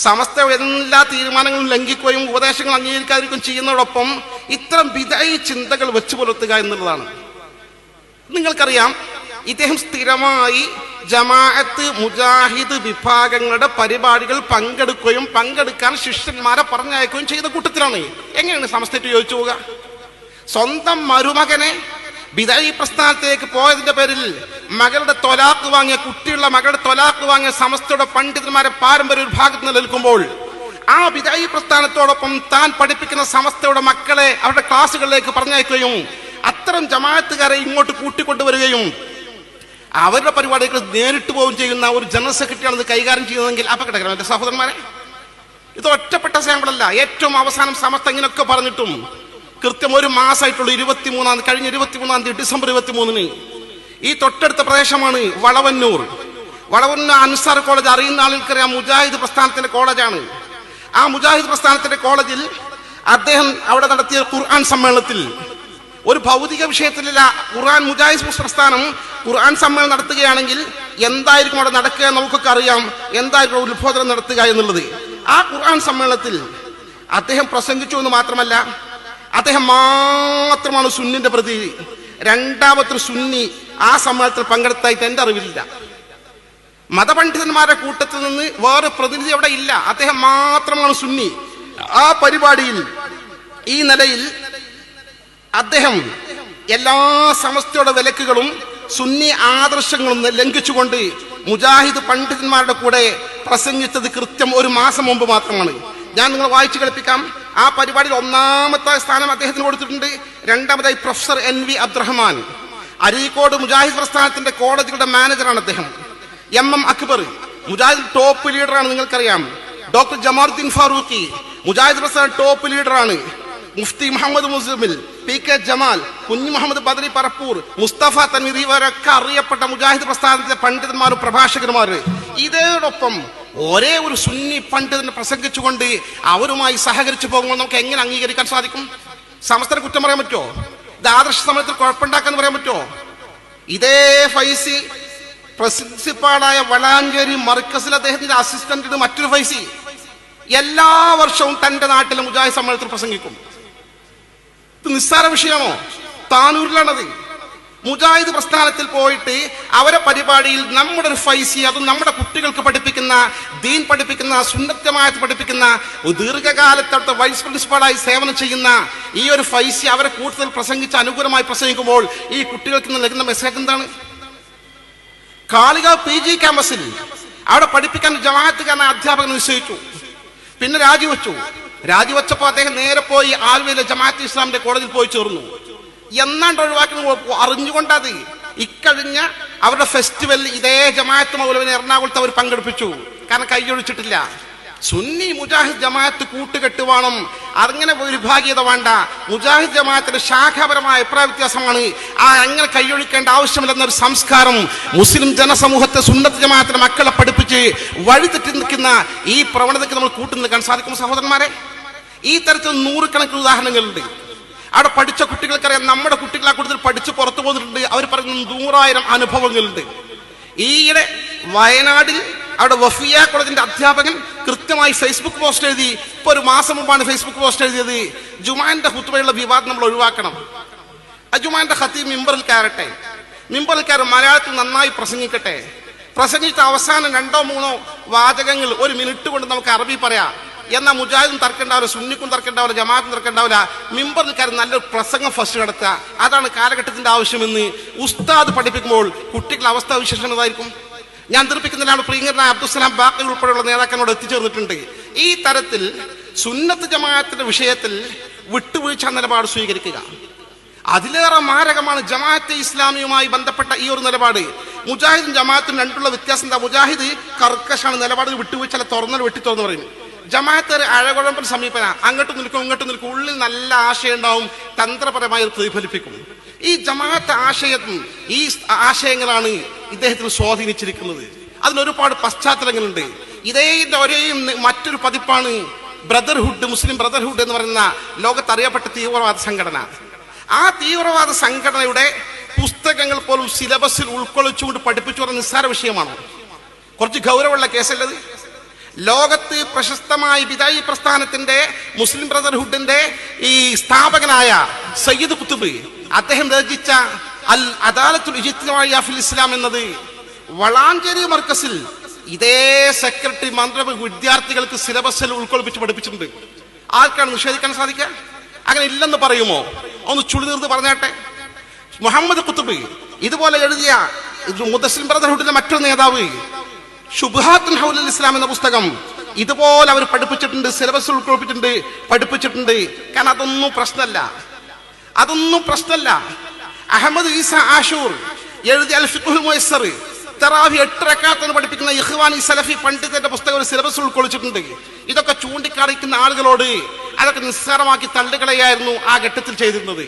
സമസ്ത എല്ലാ തീരുമാനങ്ങളും ലംഘിക്കുകയും ഉപദേശങ്ങൾ അംഗീകരിക്കാതിരിക്കുകയും ചെയ്യുന്നതോടൊപ്പം ഇത്തരം ബിദഈ ചിന്തകൾ വെച്ചു പുലർത്തുക എന്നുള്ളതാണ്. നിങ്ങൾക്കറിയാം, ഇദ്ദേഹം സ്ഥിരമായി ജമാഅത്ത് മുജാഹിദ് വിഭാഗങ്ങളുടെ പരിപാടികൾ പങ്കെടുക്കുകയും പങ്കെടുക്കാൻ ശിഷ്യന്മാരെ പറഞ്ഞയക്കുകയും ചെയ്ത കൂട്ടത്തിലാണ്. എങ്ങനെയാണ് സമസ്തയ്ക്ക് ചോദിച്ചു പോവുക? സ്വന്തം മരുമകനെ ബിദഈ പ്രസ്ഥാനത്തേക്ക് പോയതിന്റെ പേരിൽ മകളുടെ തൊലാക്ക് വാങ്ങിയ, കുട്ടിയുള്ള മകളുടെ തൊലാക്ക് വാങ്ങിയ സമസ്തയുടെ പണ്ഡിതന്മാരെ പാരമ്പര്യ ഒരു ഭാഗത്ത് നിലനിൽക്കുമ്പോൾ ആ ബിദഈ പ്രസ്ഥാനത്തോടൊപ്പം താൻ പഠിപ്പിക്കുന്ന സമസ്തയുടെ മക്കളെ അവരുടെ ക്ലാസ്സുകളിലേക്ക് പറഞ്ഞയക്കുകയും അത്തരം ജമാഅത്തുകാരെ ഇങ്ങോട്ട് കൂട്ടിക്കൊണ്ടുവരികയും അവരുടെ പരിപാടികൾ നേരിട്ട് പോവുകയും ചെയ്യുന്ന ഒരു ജനറൽ സെക്രട്ടറിയാണ് ഇത് കൈകാര്യം ചെയ്യുന്നതെങ്കിൽ അപകടകരം. എന്റെ സഹോദരന്മാരെ, ഇത് ഒറ്റപ്പെട്ട സാമ്പിളല്ല. ഏറ്റവും അവസാനം സമസ്ത ഇങ്ങനെയൊക്കെ പറഞ്ഞിട്ടും കൃത്യം ഒരു മാസമായിട്ടുള്ളൂ, കഴിഞ്ഞ 23-ാം തീയതി ഡിസംബർ 23-ന് ഈ തൊട്ടടുത്ത പ്രദേശമാണ് വളവന്നൂർ അൻസാർ കോളേജ്. അറിയുന്ന ആളുകൾക്കറിയാം, മുജാഹിദ് പ്രസ്ഥാനത്തിന്റെ കോളേജാണ്. ആ മുജാഹിദ് പ്രസ്ഥാനത്തിന്റെ കോളേജിൽ അദ്ദേഹം അവിടെ നടത്തിയ ഖുർആൻ സമ്മേളനത്തിൽ ഒരു ഭൗതിക വിഷയത്തിലല്ല, മുജാഹിദ് പ്രസ്ഥാനം ഖുർആൻ സമ്മേളനം നടത്തുകയാണെങ്കിൽ എന്തായിരിക്കും അവിടെ നടക്കുക നമുക്കൊക്കെ അറിയാം, എന്തായിരിക്കും ഉത്ബോധനം നടത്തുക എന്നുള്ളത്. ആ ഖുർആൻ സമ്മേളനത്തിൽ അദ്ദേഹം പ്രസംഗിച്ചു എന്ന് മാത്രമല്ല, അദ്ദേഹം മാത്രമാണ് സുന്നിന്റെ പ്രതിനിധി. രണ്ടാമത്തെ സുന്നി ആ സമ്മേളനത്തിൽ പങ്കെടുത്തായിട്ട് എന്റെ അറിവില്ല. മതപണ്ഡിതന്മാരുടെ കൂട്ടത്തിൽ നിന്ന് വേറെ പ്രതിനിധി അവിടെ ഇല്ല. അദ്ദേഹം മാത്രമാണ് സുന്നി. ആ പരിപാടിയിൽ ഈ നിലയിൽ അദ്ദേഹം എല്ലാ സമസ്തയുടെ വിലക്കുകളും സുന്നി ആദർശങ്ങളും ലംഘിച്ചുകൊണ്ട് മുജാഹിദ് പണ്ഡിതന്മാരുടെ കൂടെ പ്രസംഗിച്ചത് കൃത്യം ഒരു മാസം മുമ്പ് മാത്രമാണ്. ഞാൻ നിങ്ങൾ വായിച്ചു കേൾപ്പിക്കാം. ആ പരിപാടിയിൽ 1ാമത്തെ സ്ഥാനം അദ്ദേഹത്തിന് കൊടുത്തിട്ടുണ്ട്. 2ാമതായി പ്രൊഫസർ NV അബ്ദുറഹ്മാൻ, അരീക്കോട് മുജാഹിദ് പ്രസ്ഥാനത്തിന്റെ കോളേജുകളുടെ മാനേജറാണ് അദ്ദേഹം. MM അക്ബർ, മുജാഹിദ് ടോപ്പ് ലീഡറാണ്, നിങ്ങൾക്കറിയാം. ഡോക്ടർ ജമാലുദ്ദീൻ ഫാറൂഖി, മുജാഹിദ് പ്രസ്ഥാന ടോപ്പ് ലീഡറാണ്. മുഫ്തി മുഹമ്മദ് മുസ്ലിമിൽ, PK ജമാൽ, കുഞ്ഞു മുഹമ്മദ് ബദരി പറപ്പൂർ, മുസ്തഫ തൻവീർ, ഇവരൊക്കെ അറിയപ്പെട്ട മുജാഹിദ് പ്രസ്ഥാനത്തിലെ പണ്ഡിതന്മാരും പ്രഭാഷകന്മാര്. ഇതോടൊപ്പം ഒരേ ഒരു സുന്നി പണ്ഡിതനെ പ്രസംഗിച്ചുകൊണ്ട് അവരുമായി സഹകരിച്ചു പോകുമ്പോൾ നമുക്ക് എങ്ങനെ അംഗീകരിക്കാൻ സാധിക്കും? സമസ്തനെ കുറ്റം പറയാൻ പറ്റുമോ? ഇത് ആദർശ സമയത്തിൽ കുഴപ്പമുണ്ടാക്കാന്ന് പറയാൻ പറ്റുമോ? ഇതേ ഫൈസി പ്രിൻസിപ്പാളായ വളാഞ്ചേരി മർക്കസിൽ അദ്ദേഹത്തിന്റെ അസിസ്റ്റന്റ് മറ്റൊരു ഫൈസി എല്ലാ വർഷവും തന്റെ നാട്ടിലെ മുജാഹിദ് സമ്മേളനത്തിൽ പ്രസംഗിക്കും. ഇത് നിസ്സാര വിഷയമാണോ? താനൂരിലാണത്. മുജാഹിദ് പ്രസ്ഥാനത്തിൽ പോയിട്ട് അവരെ പരിപാടിയിൽ നമ്മുടെ ഒരു ഫൈസി, അതും നമ്മുടെ കുട്ടികൾക്ക് പഠിപ്പിക്കുന്ന, ദീൻ പഠിപ്പിക്കുന്ന, സുന്നത്തമായത് പഠിപ്പിക്കുന്ന, ദീർഘകാലത്തോട്ട് വൈസ് പ്രിൻസിപ്പാളായി സേവനം ചെയ്യുന്ന ഈ ഒരു ഫൈസി അവരെ കൂടുതൽ പ്രസംഗിച്ച് അനുകൂലമായി പ്രസംഗിക്കുമ്പോൾ ഈ കുട്ടികൾക്ക് നൽകുന്ന മെസ്സേജ് എന്താണ്? കാളികാവ് PG ക്യാമ്പസിൽ അവിടെ പഠിപ്പിക്കാൻ ജമാഅത്തുകാരനായ അധ്യാപകൻ നിശ്ചയിച്ചു. പിന്നെ രാജിവെച്ചപ്പോൾ അദ്ദേഹം നേരെ പോയി ആലുവയിലെ ജമാഅത്ത് ഇസ്ലാമിന്റെ കോളേജിൽ പോയി ചേർന്നു. എന്നാണ്ട് ഒഴിവാക്കുന്നത് അറിഞ്ഞുകൊണ്ടത് ഇക്കഴിഞ്ഞ അവരുടെ ഫെസ്റ്റിവലിൽ ഇതേ ജമാഅത്ത് മൗലവിനെ എറണാകുളത്ത് അവർ പങ്കെടുപ്പിച്ചു. കാരണം കൈയൊഴിച്ചിട്ടില്ല. സുന്നി മുജാഹിദ് ജമാഅത്ത് കൂട്ടുകെട്ട് വേണം, അങ്ങനെ വിഭാഗീയത വേണ്ട. മുജാഹിദ് ജമാഅത്തിന്റെ ശാഖാപരമായ അഭിപ്രായ വ്യത്യാസമാണ്. അങ്ങനെ കൈയൊഴിക്കേണ്ട ആവശ്യമില്ലെന്നൊരു സംസ്കാരം മുസ്ലിം ജനസമൂഹത്തെ സുന്നത്ത് ജമാഅത്തിന്റെ മക്കളെ പഠിപ്പിച്ച് വഴിതെറ്റി നിൽക്കുന്ന ഈ പ്രവണതയ്ക്ക് നമ്മൾ കൂട്ടുനിൽക്കാൻ സാധിക്കും. സഹോദരന്മാരെ, ഈ തരത്തിൽ 100 ഉദാഹരണങ്ങളുണ്ട്. അവിടെ പഠിച്ച കുട്ടികൾക്കറിയാം, നമ്മുടെ കുട്ടികൾ ആ കൂടുതൽ പഠിച്ച് പുറത്തു പോന്നിട്ടുണ്ട്. അവർ പറയുന്ന 100,000 അനുഭവങ്ങളുണ്ട്. ഈയിടെ വയനാട്ടിൽ അവിടെ വഫിയ കോളേജിന്റെ അധ്യാപകൻ കൃത്യമായി ഫേസ്ബുക്ക് പോസ്റ്റ് എഴുതി. ഇപ്പൊ ഒരു മാസം മുമ്പാണ് ഫേസ്ബുക്ക് പോസ്റ്റ് എഴുതിയത്, ജുമാന്റെ ഖുത്ബയുള്ള വിവാദം നമ്മൾ ഒഴിവാക്കണം. ജുമാന്റെ ഖത്തീബ് മിമ്പറിൽ കയറട്ടെ, മിമ്പറിൽ കയറി മലയാളത്തിൽ നന്നായി പ്രസംഗിക്കട്ടെ. പ്രസംഗിച്ച അവസാനം 2-3 വാചകങ്ങൾ 1 മിനിറ്റ് കൊണ്ട് നമുക്ക് അറബി പറയാം. എന്നാൽ മുജാഹിദും തർക്കണ്ടാവില്ല, സുന്നിക്കും തർക്കണ്ടാവില്ല, ജമാഅത്തും തർക്കണ്ടാവില്ല. മിമ്പറിൽ കയറി നല്ലൊരു പ്രസംഗം ഫസ്റ്റ് നടത്തുക, അതാണ് കാലഘട്ടത്തിന്റെ ആവശ്യമെന്ന് ഉസ്താദ് പഠിപ്പിക്കുമ്പോൾ കുട്ടികളുടെ അവസ്ഥ വിശേഷം എന്തായിരിക്കും? ഞാൻ ധരിപ്പിക്കുന്നതിനാണ് പ്രിയങ്കരനായ അബ്ദുസ്സലാം ബാക്കി ഉൾപ്പെടെയുള്ള നേതാക്കളോട് എത്തിച്ചേർന്നിട്ടുണ്ട്. ഈ തരത്തിൽ സുന്നത്ത് ജമാഅത്തിന്റെ വിഷയത്തിൽ വിട്ടുവീഴ്ച നിലപാട് സ്വീകരിക്കുക. അതിലേറെ മാരകമാണ് ജമാഅത്തെ ഇസ്ലാമിയുമായി ബന്ധപ്പെട്ട ഈ ഒരു നിലപാട്. മുജാഹിദും ജമാഅത്തും രണ്ടുള്ള വ്യത്യാസം എന്താ? മുജാഹിദ് കർക്കശാണ്, നിലപാടിൽ വിട്ടുവീഴ്ച വെട്ടി തുറന്നു പറയും. ജമാഅത്ത് അഴകുഴമ്പൻ സമീപന, അങ്ങോട്ടും നിൽക്കും ഇങ്ങോട്ടും നിൽക്കും, ഉള്ളിൽ നല്ല ആശയം ഉണ്ടാവും, തന്ത്രപരമായി പ്രതിഫലിപ്പിക്കും. ഈ ജമാഅത്ത് ഈ ആശയങ്ങളാണ് ഇദ്ദേഹത്തിന് സ്വാധീനിച്ചിരിക്കുന്നത്. അതിനൊരുപാട് പശ്ചാത്തലങ്ങളുണ്ട്. ഇതേന്റെ ഒരേ മറ്റൊരു പതിപ്പാണ് ബ്രദർഹുഡ്, മുസ്ലിം ബ്രദർഹുഡ് എന്ന് പറയുന്ന ലോകത്തറിയപ്പെട്ട തീവ്രവാദ സംഘടന. ആ തീവ്രവാദ സംഘടനയുടെ പുസ്തകങ്ങൾ പോലും സിലബസിൽ ഉൾക്കൊള്ളിച്ചുകൊണ്ട് പഠിപ്പിച്ചു പറഞ്ഞ നിസ്സാര വിഷയമാണ്. കുറച്ച് ഗൗരവമുള്ള കേസല്ലത്. ലോകത്ത് പ്രശസ്തമായ ബിദായി പ്രസ്ഥാനത്തിന്റെ മുസ്ലിം ബ്രദർഹുഡിന്റെ ഈ സ്ഥാപകനായ സയ്യിദ് കുത്തുബ് അദ്ദേഹം രചിച്ച അൽ അദാലത്തുൽ ഇജ്തിമാഇയ്യ ഫിൽ ഇസ്ലാം എന്നത് വളാഞ്ചേരി മർക്കസിൽ ഇതേ സെക്രട്ടറി മന്ത്രി വിദ്യാർത്ഥികൾക്ക് സിലബസിൽ ഉൾക്കൊള്ളിപ്പിച്ച് പഠിപ്പിച്ചിട്ടുണ്ട്. ആർക്കാണ് നിഷേധിക്കാൻ സാധിക്കുക? അങ്ങനെ ഇല്ലെന്ന് പറയുമോ? ഒന്ന് ചുളിനീർന്ന് പറഞ്ഞാട്ടെ. മുഹമ്മദ് കുത്തുബ് ഇതുപോലെ എഴുതിയ മുസ്ലിം ബ്രദർഹുഡിന്റെ മറ്റൊരു നേതാവ് ശുബ്ഹാത്തുൻ ഹൗലൽ ഇസ്ലാം എന്ന പുസ്തകം ഇതുപോലെ അവർ പഠിപ്പിച്ചിട്ടുണ്ട്, സിലബസ് ഉൾക്കൊള്ളിപ്പിച്ചിട്ടുണ്ട്, പഠിപ്പിച്ചിട്ടുണ്ട്. കാരണം അതൊന്നും പ്രശ്നമല്ല. അഹമ്മദ് ഈസ ആഷൂർ എഴുതിയ അൽ ഫിഖ്ഹുൽ മുയസ്സർ തറാവി 8 റക്അത്ത് പഠിപ്പിക്കുന്ന ഇഖ്വാനി സലഫി പണ്ഡിതന്റെ പുസ്തകം ഒരു സിലബസ് ഉൾക്കൊള്ളിച്ചിട്ടുണ്ട്. ഇതൊക്കെ ചൂണ്ടിക്കാണിക്കുന്ന ആളുകളോട് അതൊക്കെ നിസ്സാരമാക്കി തള്ളുകളയായിരുന്നു ആ ഘട്ടത്തിൽ ചെയ്തിരുന്നത്.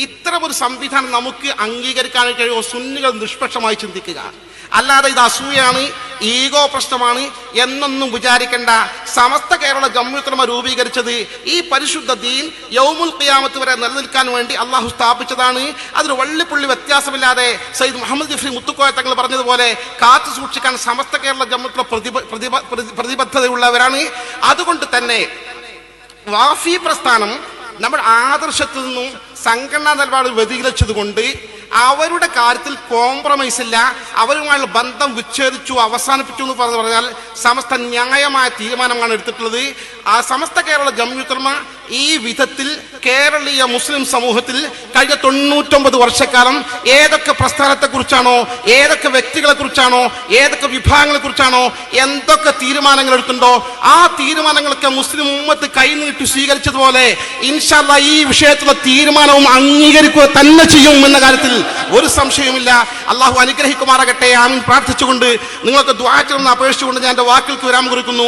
ഇത്തരം ഒരു സംവിധാനം നമുക്ക് അംഗീകരിക്കാൻ കഴിയുമോ? സുന്നികൾ നിഷ്പക്ഷമായി ചിന്തിക്കുക. അല്ലാതെ ഇത് അസൂയാണ്, ഈഗോ പ്രശ്നമാണ് എന്നൊന്നും വിചാരിക്കേണ്ട. സമസ്ത കേരള ജംഇയ്യത്തുൽ ഉലമ രൂപീകരിച്ചത് ഈ പരിശുദ്ധ ദീൻ യൗമുൽ ഖിയാമത്ത് വരെ നിലനിൽക്കാൻ വേണ്ടി അള്ളാഹു സ്ഥാപിച്ചതാണ്. അതിന് വള്ളിപ്പുള്ളി വ്യത്യാസമില്ലാതെ സയ്യിദ് മുഹമ്മദ് ജിഫ്രി മുത്തുക്കോയ തങ്ങൾ പറഞ്ഞതുപോലെ കാത്തു സൂക്ഷിക്കാൻ സമസ്ത കേരള ജംഇയ്യത്തുൽ ഉലമ പ്രതിബദ്ധതയുള്ളവരാണ്. അതുകൊണ്ട് തന്നെ വാഫി പ്രസ്ഥാനം നമ്മുടെ ആദർശത്തിൽ നിന്നും സംഘടനാ നിലപാട് വ്യതിചലിച്ചതുകൊണ്ട് അവരുടെ കാര്യത്തിൽ കോംപ്രമൈസ് ഇല്ല. അവരുമായുള്ള ബന്ധം വിച്ഛേദിച്ചു, അവസാനിപ്പിച്ചു എന്ന് പറഞ്ഞാൽ സമസ്ത ന്യായമായ തീരുമാനമാണ് എടുത്തിട്ടുള്ളത്. ആ സമസ്ത കേരള ജംഇയ്യത്തുൽ ഉലമ ഈ വിധത്തിൽ കേരളീയ മുസ്ലിം സമൂഹത്തിൽ കഴിഞ്ഞ 99 വർഷക്കാലം ഏതൊക്കെ പ്രസ്ഥാനത്തെക്കുറിച്ചാണോ, ഏതൊക്കെ വ്യക്തികളെ കുറിച്ചാണോ, ഏതൊക്കെ വിഭാഗങ്ങളെ കുറിച്ചാണോ എന്തൊക്കെ തീരുമാനങ്ങൾ എടുത്തുണ്ടോ ആ തീരുമാനങ്ങളൊക്കെ മുസ്ലിം ഉമ്മത്ത് കൈനീട്ടി സ്വീകരിച്ചതുപോലെ ഇൻഷാ അല്ലാഹ് ഈ വിഷയത്തിലുള്ള തീരുമാനവും അംഗീകരിക്കുക തന്നെ ചെയ്യും എന്ന കാര്യത്തിൽ ഒരു സംശയവുമില്ല. അള്ളാഹു അനുഗ്രഹിക്കുമാറാകട്ടെ. ആമീൻ പ്രാർത്ഥിച്ചുകൊണ്ട് നിങ്ങൾക്ക് ദുആ ചെയ്യണമെന്ന് അപേക്ഷിച്ചുകൊണ്ട് ഞാൻ എൻ്റെ വാക്കുകൾക്ക് വിരാമം കുറിക്കുന്നു.